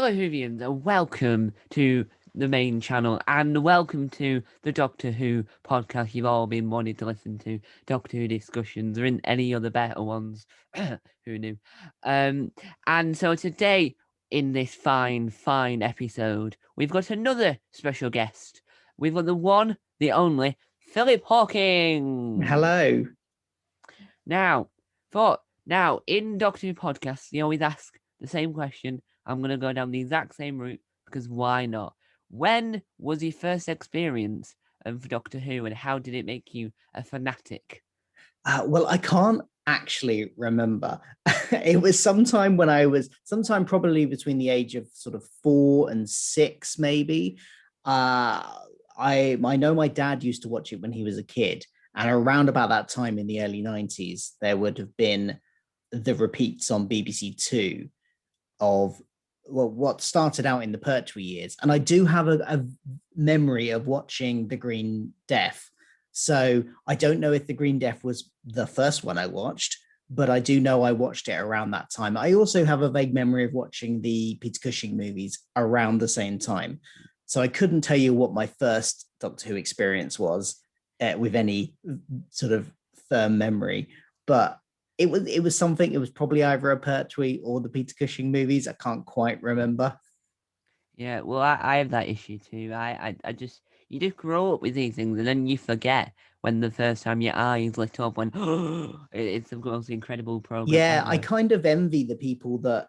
Hello, Whovians, and welcome to the main channel, and welcome to the Doctor Who podcast you've all been wanting to listen to. Doctor Who discussions. There isn't any other better ones. Who knew? And so today, in this fine episode, we've got another special guest. We've got the one, the only, Philip Hawkins. Hello. Now, in Doctor Who podcasts, they always ask the same question. I'm going to go down the exact same route because why not? When was your first experience of Doctor Who and how did it make you a fanatic? Well, I can't actually remember. It was sometime probably between the age of sort of 4 and 6, maybe. I know my dad used to watch it when he was a kid, and around about that time in the early 90s, there would have been the repeats on BBC Two of what started out in the Pertwee years. And I do have a memory of watching The Green Death. So I don't know if The Green Death was the first one I watched, but I do know I watched it around that time. I also have a vague memory of watching the Peter Cushing movies around the same time. So I couldn't tell you what my first Doctor Who experience was with any sort of firm memory, but it was something. It was probably either a Pertwee or the Peter Cushing movies. I can't quite remember. Yeah, well, I have that issue too. I just, you just grow up with these things and then you forget when the first time your eyes lit up when it's the most incredible progress Yeah, I ever. kind of envy the people that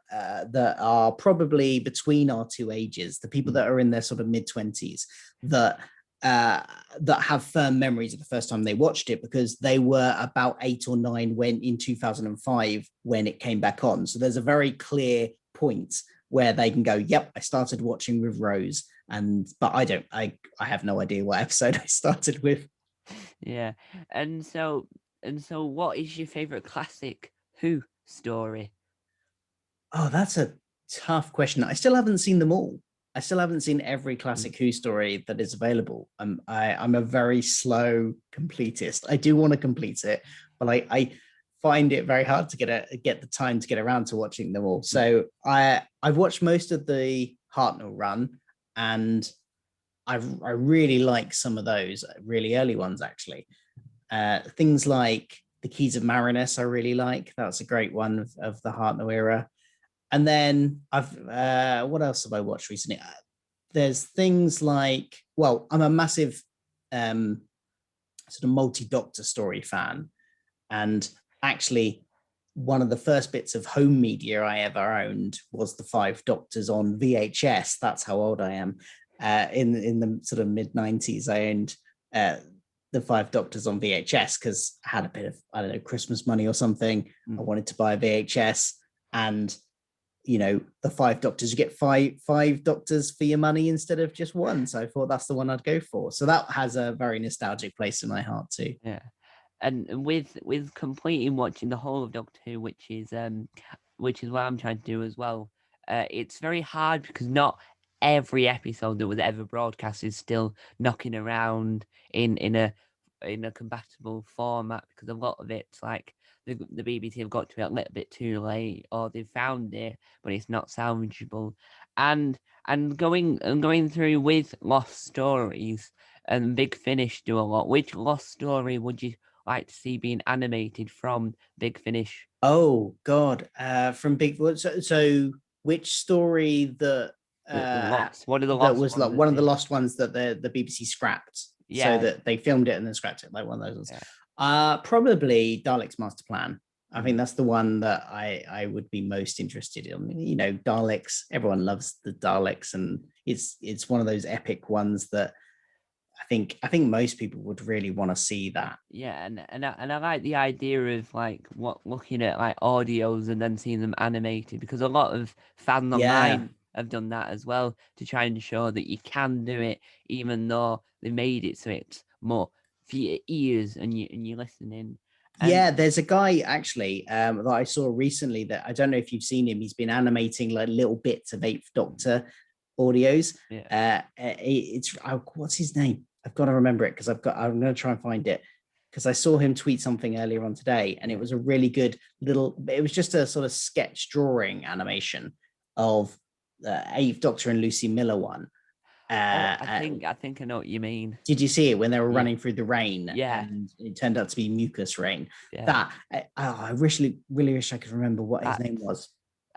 are probably between our two ages, the people that are in their sort of mid-20s, that that have firm memories of the first time they watched it, because they were about 8 or 9 when in 2005 when it came back on. So there's a very clear point where they can go, yep, I started watching with Rose, but I have no idea what episode I started with. Yeah, and so what is your favorite classic Who story? Oh, that's a tough question. I still haven't seen them all. I still haven't seen every classic Who story that is available. I'm a very slow completist. I do want to complete it, but I find it very hard to get the time to get around to watching them all. So I've watched most of the Hartnell run, and I really like some of those really early ones actually. Things like the Keys of Marinus, I really like. That's a great one of the Hartnell era. And then I've what else have I watched recently? There's things like, well, I'm a massive sort of multi-Doctor story fan, and actually one of the first bits of home media I ever owned was the Five Doctors on VHS. That's how old I am. In the sort of mid 90s, I owned the Five Doctors on VHS because I had a bit of, I don't know, Christmas money or something. I wanted to buy a VHS, and the Five Doctors, you get five doctors for your money instead of just one. So I thought that's the one I'd go for. So that has a very nostalgic place in my heart too. Yeah, and with completing watching the whole of Doctor Who, which is what I'm trying to do as well. It's very hard because not every episode that was ever broadcast is still knocking around in a compatible format, because a lot of it's like the BBC have got to it a little bit too late, or they've found it but it's not salvageable. And going through with Lost Stories, and Big Finish do a lot. Which Lost Story would you like to see being animated from Big Finish? Oh God, from Big. So which story The Lost. What are the that Lost was like ones? one of the lost ones that the BBC scrapped, so Yeah, that they filmed it and then scrapped it, like one of those ones. yeah. Probably Dalek's Master Plan. I think Mm. that's the one that I would be most interested in. Daleks. Everyone loves the Daleks, and it's one of those epic ones that I think most people would really want to see that. Yeah, and I like the idea of like looking at like audios and then seeing them animated, because a lot of fans Yeah, online have done that as well to try and show that you can do it, even though they made it so it's more for your ears and you're listening. And yeah. There's a guy actually that I saw recently that I don't know if you've seen him. He's been animating like little bits of Eighth Doctor audios. yeah, It's what's his name? I've got to remember it because I'm going to try and find it, because I saw him tweet something earlier on today, and it was a really good little. It was just a sort of sketch drawing animation of Eighth Doctor and Lucy Miller one. Oh, Uh, I uh, think I know what you mean. did you see it when they were Yeah, running through the rain yeah, and it turned out to be mucus rain? yeah. That I really wish I could remember what his name That's was.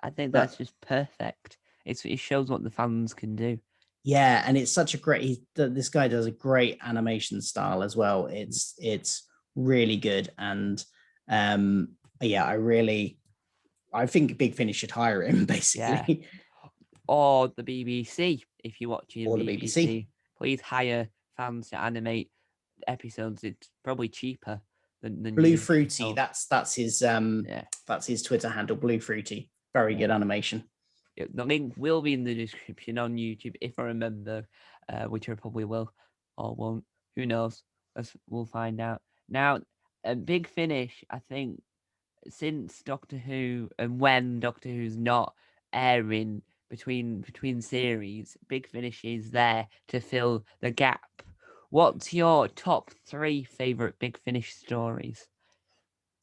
I think But that's just perfect. It shows what the fans can do. yeah, and it's such a great. This guy does a great animation style as well. It's really good, and um, yeah, I think Big Finish should hire him Yeah. basically, Or the BBC, if you're watching or the BBC. BBC, please hire fans to animate episodes. It's probably cheaper than Blue using Fruity, people. Yeah. that's his Twitter handle. Blue Fruity, very Yeah. good animation. Yeah, the link will be in the description on YouTube if I remember, which I probably will or won't. Who knows? We'll find out. Now, a big finish, I think, since Doctor Who and when Doctor Who's not airing between series, Big Finish is there to fill the gap. What's your top 3 favorite Big Finish stories?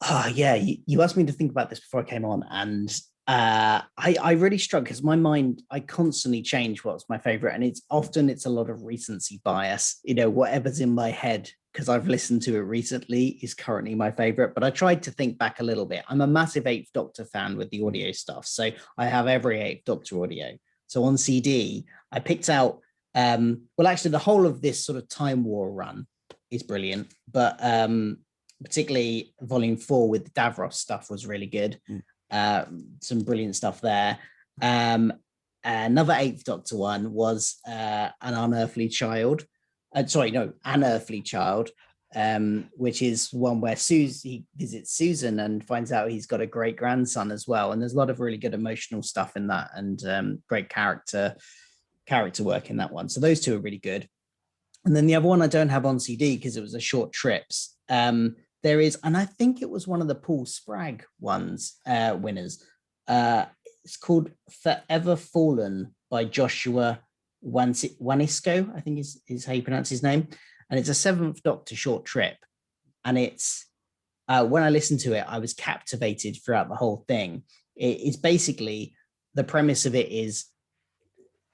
Oh yeah, you asked me to think about this before I came on, and I really struggle because my mind, I constantly change what's my favorite, and it's a lot of recency bias. You know, whatever's in my head because I've listened to it recently is currently my favorite. But I tried to think back a little bit. I'm a massive Eighth Doctor fan with the audio stuff, so I have every Eighth Doctor audio. So on CD, I picked out. Well, actually, the whole of this sort of Time War run is brilliant, but particularly Volume 4 with the Davros stuff was really good. Mm. Some brilliant stuff there. Another Eighth Doctor one was An Unearthly Child. An Earthly Child, which is one where he visits Susan and finds out he's got a great grandson as well. And there's a lot of really good emotional stuff in that, and great character work in that one. So those two are really good. And then the other one I don't have on CD because it was a short trips. There is, and I think it was one of the Paul Spragg ones, winners. It's called Forever Fallen by Joshua Wanisco, I think is how you pronounce his name. And it's a Seventh Doctor short trip. And it's, when I listened to it, I was captivated throughout the whole thing. It's basically, the premise of it is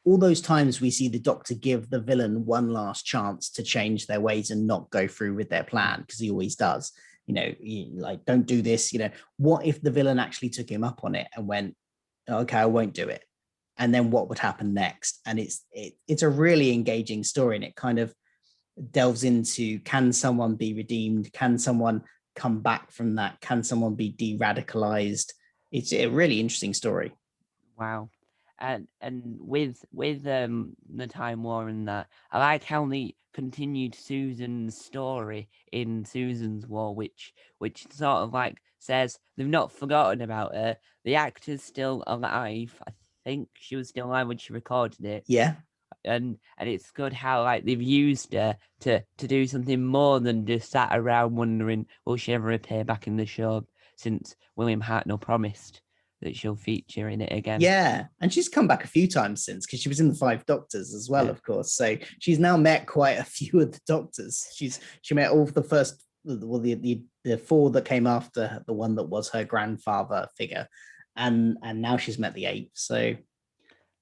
all those times we see the Doctor give the villain one last chance to change their ways and not go through with their plan, because he always does. You know, like, don't do this. You know, what if the villain actually took him up on it and went, okay, I won't do it, and then what would happen next? And it's a really engaging story, and it kind of delves into, can someone be redeemed? Can someone come back from that? Can someone be de-radicalized? It's a really interesting story. Wow. And with the Time War and that, I like how they continued Susan's story in Susan's War, which sort of like says they've not forgotten about her. The actor's still alive. I think she was still alive when she recorded it. Yeah. And it's good how like they've used her to do something more than just sat around wondering will she ever appear back in the show, since William Hartnell promised that she'll feature in it again. Yeah, and she's come back a few times since, because she was in the Five Doctors as well, Yeah. of course. So she's now met quite a few of the Doctors. She met all of the first, well, the four that came after the one that was her grandfather figure, and now she's met the eighth. So,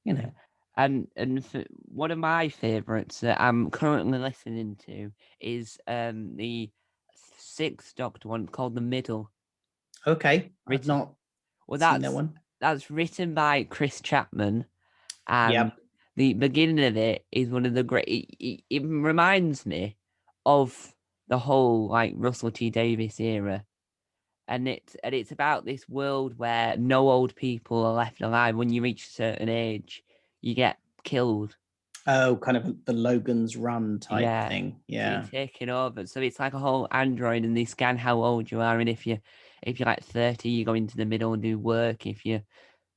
you know, And for one of my favourites that I'm currently listening to is the sixth Doctor one called The Middle. okay, I've Written not well, seen that one. that's written by Chris Chapman, and Yep. the beginning of it is one of the great. It reminds me of the whole like Russell T Davies era, and it's about this world where no old people are left alive. When you reach a certain age, you get killed. Oh, kind of the Logan's Run type Yeah, thing. so you're Yeah. taking over. So it's like a whole android, and they scan how old you are, and if you're like 30, you go into the middle and do work. If you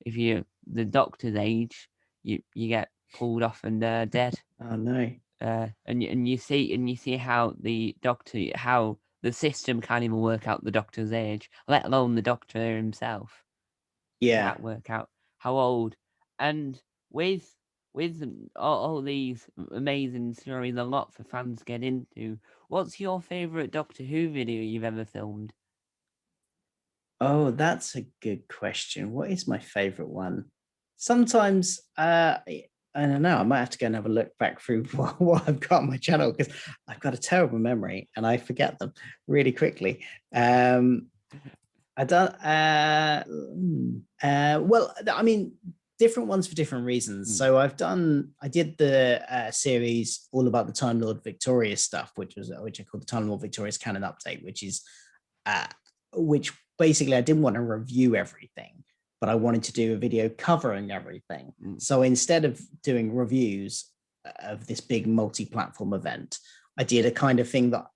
the doctor's age, you get pulled off and dead. Oh no. And you see how how the system can't even work out the doctor's age, let alone the doctor himself Yeah. can't work out how old. And with with all these amazing stories, a lot for fans get into. What's your favorite Doctor Who video you've ever filmed? Oh, that's a good question. What is my favorite one? sometimes I don't know. I might have to go and have a look back through what I've got on my channel because I've got a terrible memory and I forget them really quickly. I don't. Well, I mean, different ones for different reasons. So I did the series all about the Time Lord Victorious stuff, which I called the Time Lord Victorious Canon Update, uh, which basically I didn't want to review everything, but I wanted to do a video covering everything. So instead of doing reviews of this big multi-platform event, I did a kind of thing that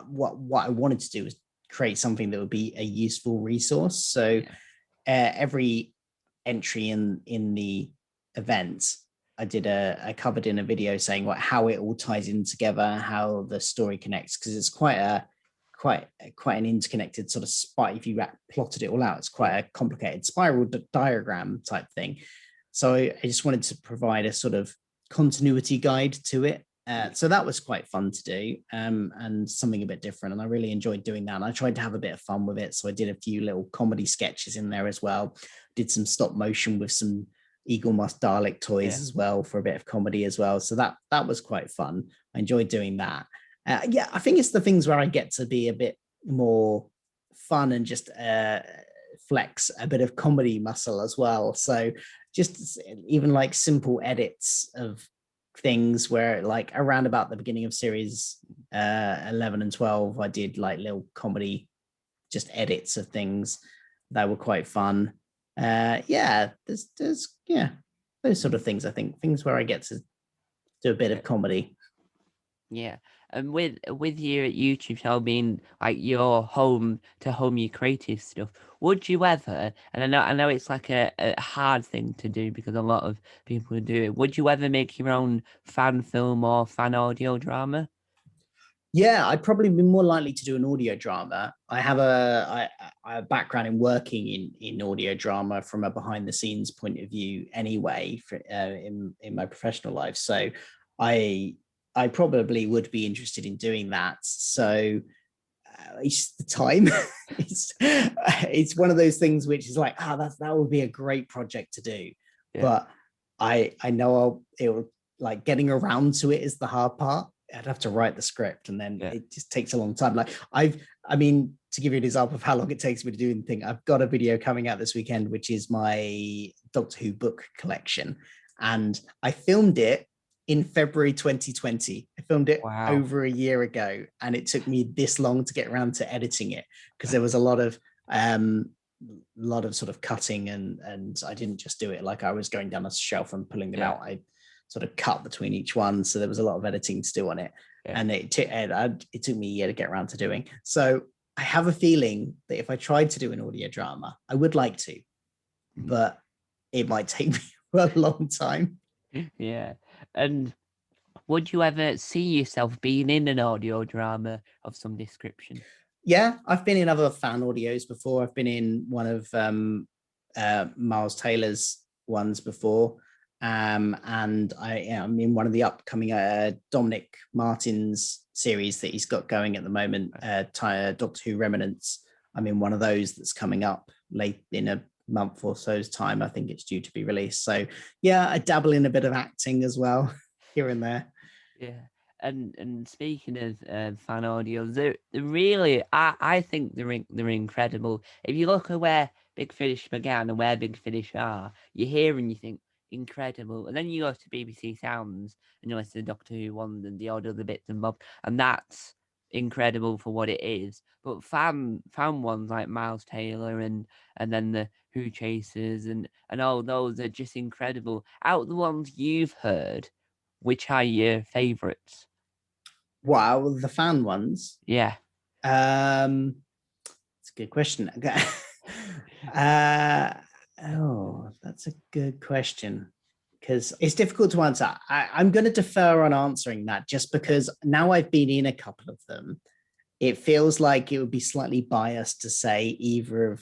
what I wanted to do was create something that would be a useful resource. So every entry in the event, I covered in a video saying how it all ties in together, how the story connects, because it's quite an interconnected sort of if you plotted it all out, it's quite a complicated spiral diagram type thing. So I just wanted to provide a sort of continuity guide to it. So that was quite fun to do, and something a bit different. And I really enjoyed doing that. And I tried to have a bit of fun with it. So I did a few little comedy sketches in there as well. Did some stop motion with some Eagle Mask Dalek toys as well for a bit of comedy as well. So that was quite fun. I enjoyed doing that. I think it's the things where I get to be a bit more fun and just flex a bit of comedy muscle as well. So just even like simple edits of things where like around about the beginning of series 11 and 12, I did like little comedy just edits of things that were quite fun. There's those sort of things. I think things where I get to do a bit of comedy. Yeah, and with your YouTube channel being like your home to home your creative stuff, would you ever? And I know it's like a hard thing to do because a lot of people do it. Would you ever make your own fan film or fan audio drama? Yeah, I'd probably be more likely to do an audio drama. I have a background in working in audio drama from a behind the scenes point of view anyway, in my professional life. So I probably would be interested in doing that. So it's the time. it's one of those things which is like, that would be a great project to do. Yeah. But I know it will, like, getting around to it is the hard part. I'd have to write the script, and then it just takes a long time. Like I mean, to give you an example of how long it takes me to do anything, I've got a video coming out this weekend, which is my Doctor Who book collection. And I filmed it in February 2020. I filmed it over a year ago, and it took me this long to get around to editing it because there was a lot of sort of cutting, and I didn't just do it like I was going down a shelf and pulling them out. I sort of cut between each one, so there was a lot of editing to do on it, and it took me a year to get around to doing. So I have a feeling that if I tried to do an audio drama, I would like to, but it might take me a long time. Yeah. And would you ever see yourself being in an audio drama of some description? Yeah, I've been in other fan audios before. I've been in one of Miles Taylor's ones before. And I'm in one of the upcoming Dominic Martin's series that he's got going at the moment, Doctor Who Remnants. I'm in one of those that's coming up late in a month or so's time. I think it's due to be released. So yeah, I dabble in a bit of acting as well here and there. Yeah. And speaking of fan audios, they're really, I think they're incredible. If you look at where Big Finish began and where Big Finish are, you hear and you think, incredible. And then you go to BBC Sounds and you listen to Doctor Who ones and the odd other bits and bobs, and that's incredible for what it is. But fan ones like Miles Taylor and then the Who Chasers and all those are just incredible. Out of the ones you've heard, which are your favourites? Wow, the fan ones. Yeah. It's a good question. That's a good question, because it's difficult to answer. I'm going to defer on answering that just because now I've been in a couple of them. It feels like it would be slightly biased to say even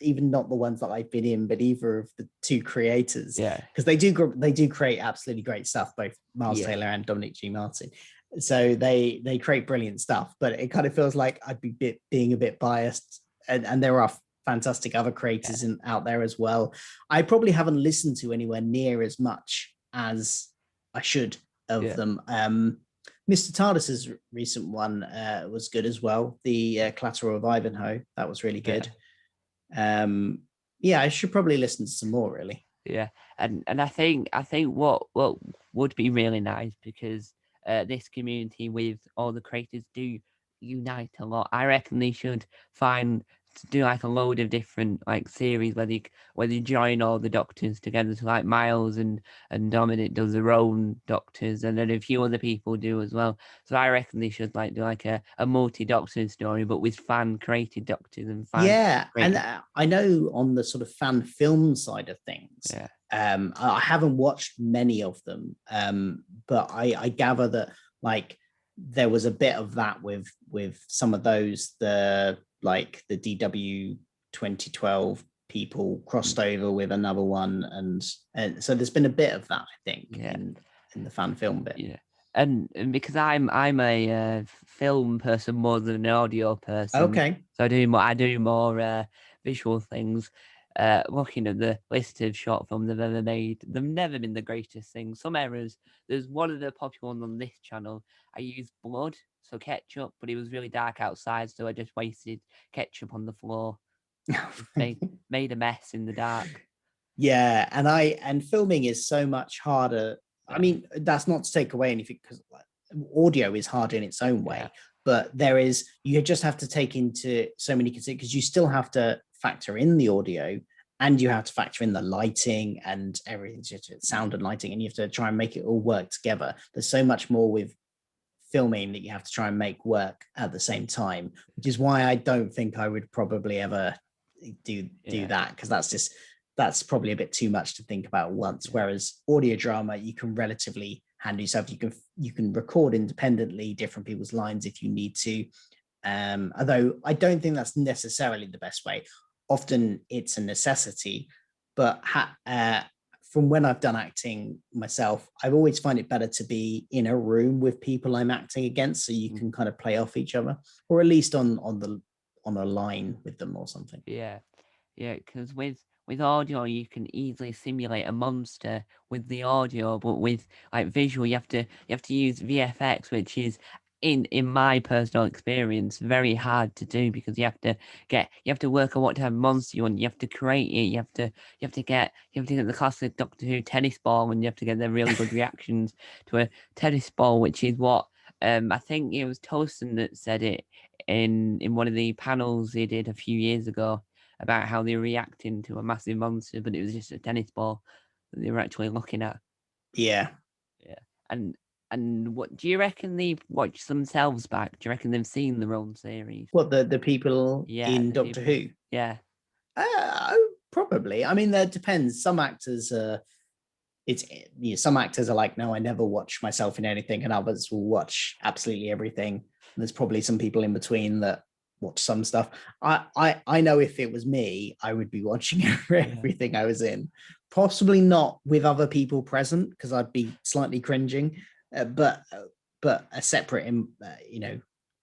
not the ones that I've been in, but either of the two creators. Yeah. Because they do create absolutely great stuff, both Miles Taylor and Dominic G. Martin. So they create brilliant stuff, but it kind of feels like I'd be being a bit biased. And there are fantastic other creators out there as well. I probably haven't listened to anywhere near as much as I should of them. Mr. Tardis's recent one was good as well. The Collateral of Ivanhoe, that was really good. I should probably listen to some more, really. Yeah, and I think what would be really nice, because this community with all the creators do unite a lot. I reckon they should find to do like a load of different like series where you join all the doctors together. So like Miles and Dominic does their own doctors, and then a few other people do as well. So I reckon they should like do like a multi-doctor story, but with fan created doctors and fan. And I know on the sort of fan film side of things, I haven't watched many of them, but I gather that like there was a bit of that with some of those, the DW 2012 people crossed over with another one, and so there's been a bit of that, I think, in the fan film bit. And because I'm a film person more than an audio person, okay, so I do more visual things. Looking at the list of short films they've ever made, they've never been the greatest things. Some errors. There's one of the popular ones on this channel. I used blood, so ketchup, but it was really dark outside, so I just wasted ketchup on the floor. made a mess in the dark. Yeah, and filming is so much harder. I mean, that's not to take away anything, because audio is hard in its own way, but you just have to take into so many considerations, because you still have to factor in the audio, and you have to factor in the lighting and everything, sound and lighting, and you have to try and make it all work together. There's so much more with filming that you have to try and make work at the same time, which is why I don't think I would probably ever do that, because that's probably a bit too much to think about once. Whereas audio drama, you can relatively handle yourself. You can record independently different people's lines if you need to. Although I don't think that's necessarily the best way. Often it's a necessity, but from when I've done acting myself, I've always find it better to be in a room with people I'm acting against, so you can kind of play off each other, or at least on a line with them or something. Yeah, because with audio you can easily simulate a monster with the audio, but with like visual you have to use VFX, which is in my personal experience very hard to do, because you have to work on what type of monster you want. You have to create it. You have to get the classic Doctor Who tennis ball, and you have to get the really good reactions to a tennis ball, which is what I think it was Tolson that said it in one of the panels they did a few years ago about how they were reacting to a massive monster, but it was just a tennis ball that they were actually looking at. Yeah. And what do you reckon they've watched themselves back? Do you reckon they've seen their own series? What, the people in Doctor Who? Yeah. Probably. I mean, that depends. Some actors some actors are like, no, I never watch myself in anything, and others will watch absolutely everything. And there's probably some people in between that watch some stuff. I know if it was me, I would be watching everything I was in. Possibly not with other people present, because I'd be slightly cringing. But a separate,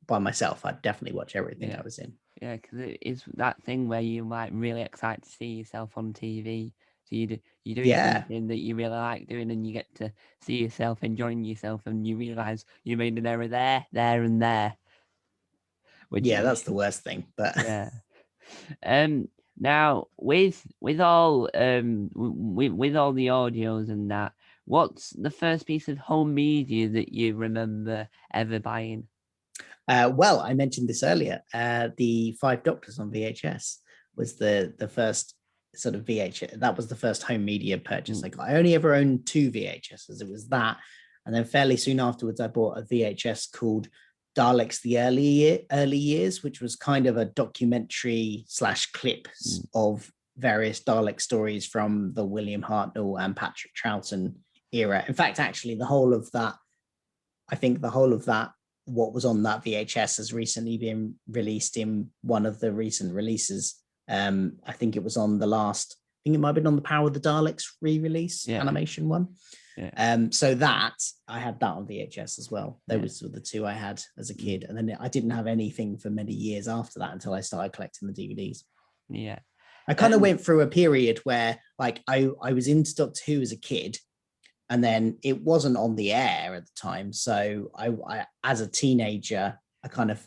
by myself, I'd definitely watch everything I was in. Yeah, because it is that thing where you might really excited to see yourself on TV. So you do something that you really like doing, and you get to see yourself enjoying yourself, and you realise you made an error there, and there. That's the worst thing. But now with all with all the audios and that, what's the first piece of home media that you remember ever buying? Well, I mentioned this earlier. The Five Doctors on VHS was the first sort of VHS. That was the first home media purchase I got. I only ever owned 2 VHSs. It was that, and then fairly soon afterwards, I bought a VHS called Daleks: The Early Years, which was kind of a documentary / clips of various Dalek stories from the William Hartnell and Patrick Troughton era. In fact, actually, the whole of that, what was on that VHS has recently been released in one of the recent releases. I think it was on the last, I think it might have been on the Power of the Daleks re-release animation one. So that I had that on VHS as well. Those were the 2 I had as a kid, and then I didn't have anything for many years after that until I started collecting the DVDs. Yeah. I kind of went through a period where like I was into Doctor Who as a kid, and then it wasn't on the air at the time. So I as a teenager, I kind of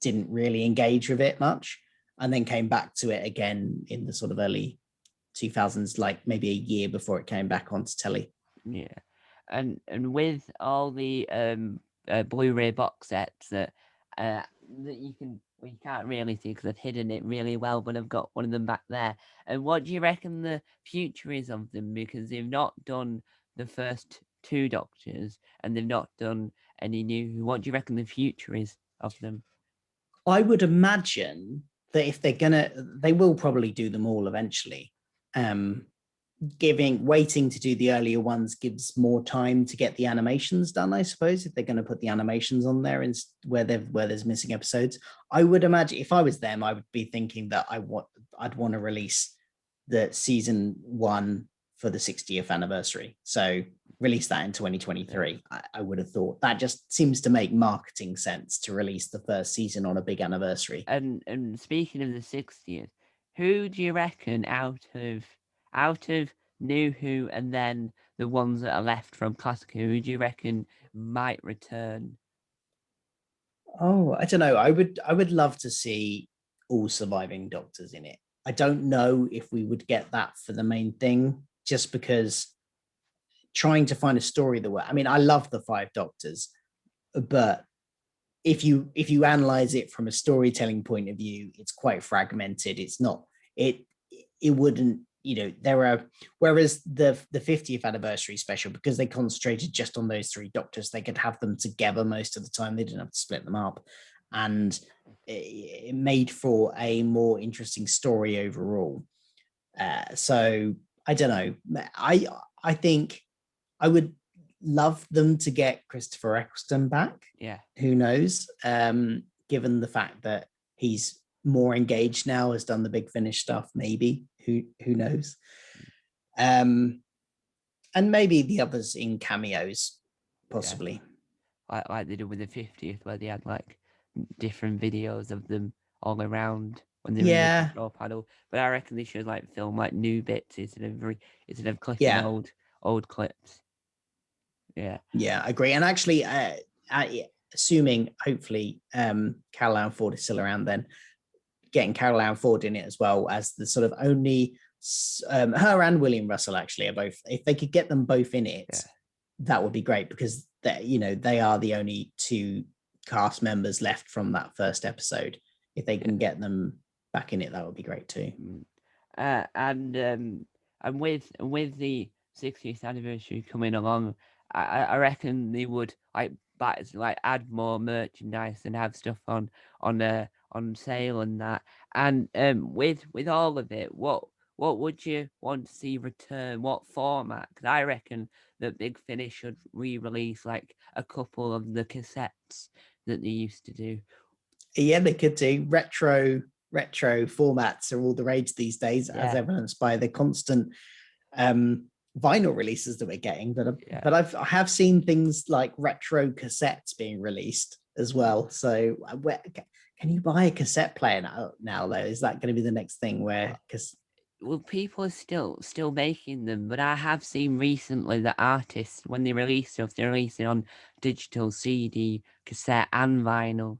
didn't really engage with it much, and then came back to it again in the sort of early 2000s, like maybe a year before it came back onto telly. Yeah, and with all the Blu-ray box sets that you can we can't really see because I've hidden it really well, but I've got one of them back there. And what do you reckon the future is of them? Because they've not done the first two Doctors, and they've not done any new. What do you reckon the future is of them? I would imagine that if they're gonna, they will probably do them all eventually. Um, waiting to do the earlier ones gives more time to get the animations done, I suppose, if they're going to put the animations on there and where there's missing episodes. I would imagine if I was them, I would be thinking that I'd want to release the season 1 for the 60th anniversary. So release that in 2023. I would have thought that just seems to make marketing sense to release the first season on a big anniversary. And speaking of the 60th, who do you reckon out of New Who and then the ones that are left from Classic Who do you reckon might return? Oh, I don't know. I would love to see all surviving Doctors in it. I don't know if we would get that for the main thing, just because trying to find a story that I mean, I love the Five Doctors, but if you analyze it from a storytelling point of view, it's quite fragmented. It's not it it wouldn't, there are, whereas the 50th anniversary special, because they concentrated just on those three Doctors, they could have them together most of the time. They didn't have to split them up, and it made for a more interesting story overall. So I don't know. I think I would love them to get Christopher Eccleston back. Yeah. Who knows? Given the fact that he's more engaged now, has done the Big Finish stuff, maybe. Who knows? And maybe the others in cameos, possibly. Yeah. Like they did with the 50th, where they had like different videos of them all around when they were in the control panel. But I reckon they should like film like new bits instead of clipping old clips. Yeah. Yeah, I agree. And actually, assuming hopefully Carol Ann Ford is still around, then getting Carol Ann Ford in it as well as the sort of only her and William Russell actually are both. If they could get them both in it, that would be great, because they are the only two cast members left from that first episode. If they can get them back in it, that would be great too. And with the 60th anniversary coming along, I reckon they would add more merchandise and have stuff on sale and that. And with all of it, what would you want to see return? What format? Because I reckon that Big Finish should re-release like a couple of the cassettes that they used to do. Yeah, they could do retro formats are all the rage these days, as evidenced by the constant vinyl releases that we're getting. But I have seen things like retro cassettes being released as well. So can you buy a cassette player now though? Is that going to be the next thing where well, people are still making them, but I have seen recently that artists, when they release stuff, they release it on digital, CD, cassette, and vinyl.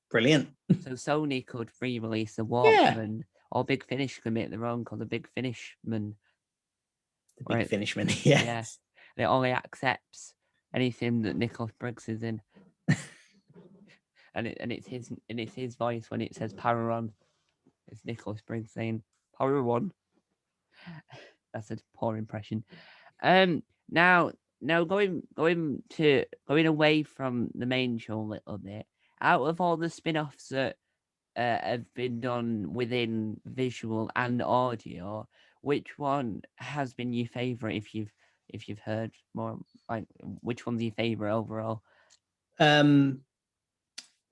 Brilliant. So Sony could re-release the Walkman, or Big Finish could make their own called the Big Finishman. The Big Finishman, yes. Yeah. It only accepts anything that Nicholas Briggs is in. and it's his voice when it says power on. It's Nicholas Briggs saying power on. That's a poor impression. Now going away from the main show a little bit, out of all the spin-offs that have been done within visual and audio, which one has been your favorite? If you've heard more, like which one's your favorite overall?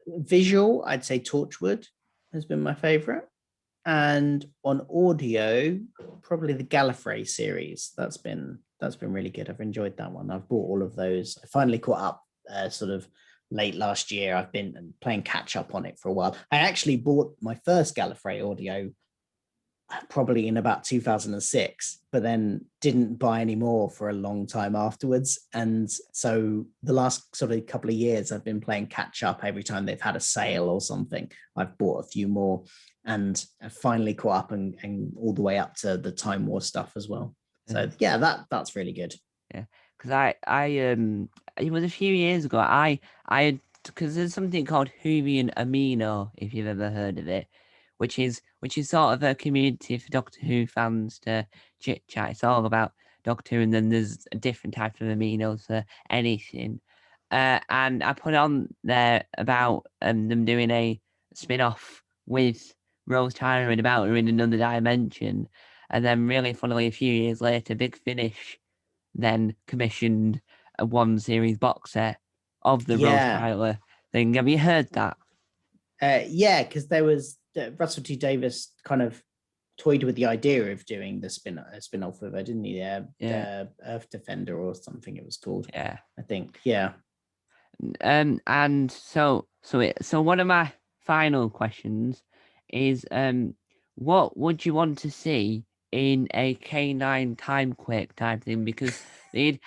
Visual, I'd say Torchwood has been my favorite. And on audio, probably the Gallifrey series. That's been really good. I've enjoyed that one. I've bought all of those. I finally caught up sort of late last year. I've been playing catch up on it for a while. I actually bought my first Gallifrey audio probably in about 2006, but then didn't buy any more for a long time afterwards. And so the last sort of couple of years, I've been playing catch up every time they've had a sale or something. I've bought a few more, and I've finally caught up and all the way up to the Time War stuff as well. So yeah, that's really good. Yeah, because it was a few years ago. Because there's something called Hoovian Amino, if you've ever heard of it, which is sort of a community for Doctor Who fans to chit chat. It's all about Doctor Who, and then there's a different type of aminos for anything. And I put on there about them doing a spin-off with Rose Tyler and about her in another dimension, and then really funnily a few years later, Big Finish then commissioned a one series box set of the Rose Yeah. Tyler thing. Have you heard that? Yeah, because there was Russell T Davies kind of toyed with the idea of doing the spin-off of it, didn't he? Yeah. Earth Defender or something it was called. Yeah. I think. Yeah. And so one of my final questions is what would you want to see in a canine time quake type thing? Because it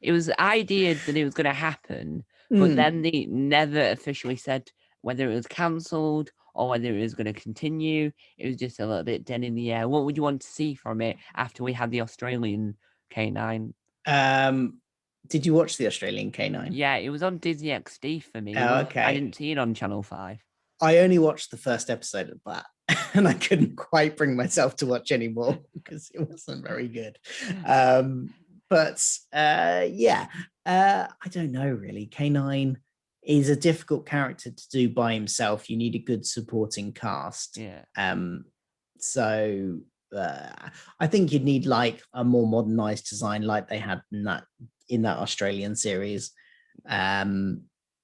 was ideated that it was going to happen, but then they never officially said whether it was cancelled or whether it was going to continue. It was just a little bit dead in the air. What would you want to see from it after we had the Australian canine? Did you watch the Australian canine? Yeah, it was on Disney XD for me. Oh, I okay. didn't see it on Channel 5. I only watched the first episode of that, and I couldn't quite bring myself to watch anymore because it wasn't very good. But yeah, I don't know really. Canine is a difficult character to do by himself. You need a good supporting cast. Yeah. So I think you'd need like a more modernized design, like they had in that Australian series. There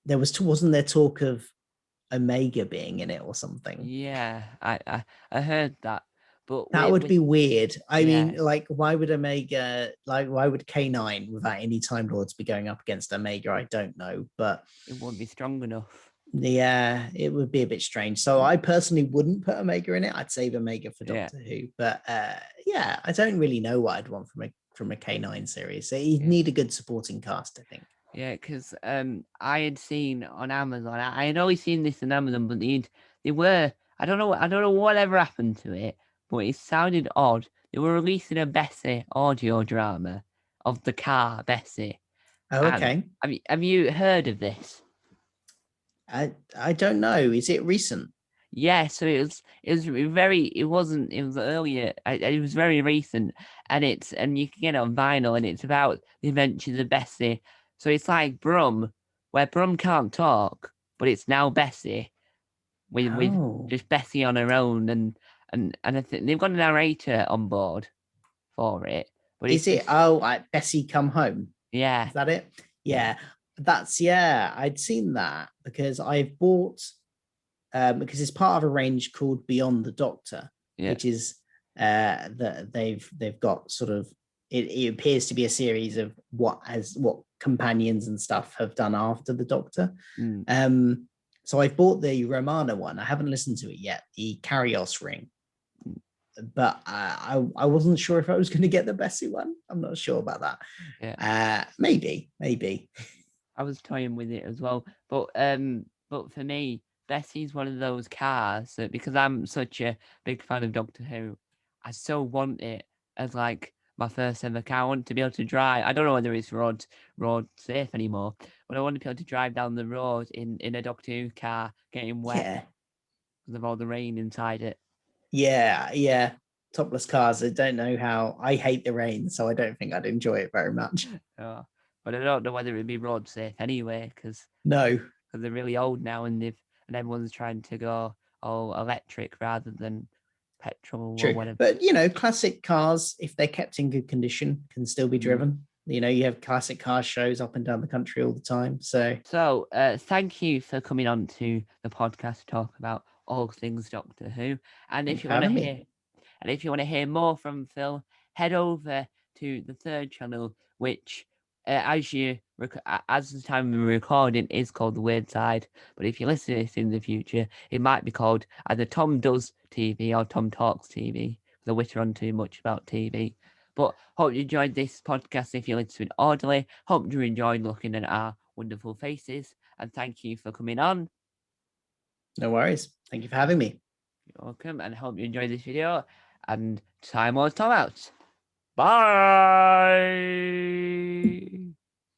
wasn't there talk of Omega being in it or something? Yeah, I heard that. But That would be weird. I mean, yeah. like, why would K9 without any Time Lords be going up against Omega? I don't know, but It won't be strong enough. yeah, it would be a bit strange. So I personally wouldn't put Omega in it. I'd save Omega for Doctor Who. But yeah, I don't really know what I'd want from a K9 series. So you'd need a good supporting cast, I think. Yeah, because I had seen on Amazon. I had always seen this on Amazon, but they were I don't know whatever happened to it, but it sounded odd. They were releasing a Bessie audio drama of the car Bessie. Oh, okay. Have you heard of this? I don't know. Is it recent? Yeah, so it was it was earlier. It was very recent, and you can get it on vinyl, and it's about the adventures of Bessie. So it's like Brum, where Brum can't talk, but it's now Bessie with just Bessie on her own, and I think they've got a narrator on board for it. But is it? Bessie Come Home. Yeah, is that it? Yeah, I'd seen that because I've bought because it's part of a range called Beyond the Doctor, which is that they've got sort of it appears to be a series of what companions and stuff have done after the Doctor. So I've bought the Romana one. I haven't listened to it yet, the Cameos ring, but I wasn't sure if I was going to get the Bessie one. I'm not sure about that. Yeah. Maybe. I was toying with it as well, but for me, Bessie's one of those cars that, because I'm such a big fan of Doctor Who, I so want it as like my first ever car. I want to be able to drive. I don't know whether it's road safe anymore, but I want to be able to drive down the road in a Doctor Who car, getting wet because of all the rain inside it. Yeah. Topless cars. I don't know how. I hate the rain, so I don't think I'd enjoy it very much. Oh, but I don't know whether it'd be road safe anyway, because they're really old now, and everyone's trying to go all electric rather than petrol or whatever. But classic cars, if they're kept in good condition, can still be driven. You have classic car shows up and down the country all the time. So thank you for coming on to the podcast to talk about all things Doctor Who. And if you want to hear more from Phil, head over to the third channel, which as the time we're recording is called The Weird Side. But if you listen to this in the future, it might be called either Tom Does TV or Tom Talks TV, because I witter on too much about TV. But hope you enjoyed this podcast if you listen to it orderly. Hope you enjoyed looking at our wonderful faces. And thank you for coming on. No worries. Thank you for having me. You're welcome. And hope you enjoyed this video. And time out. Bye.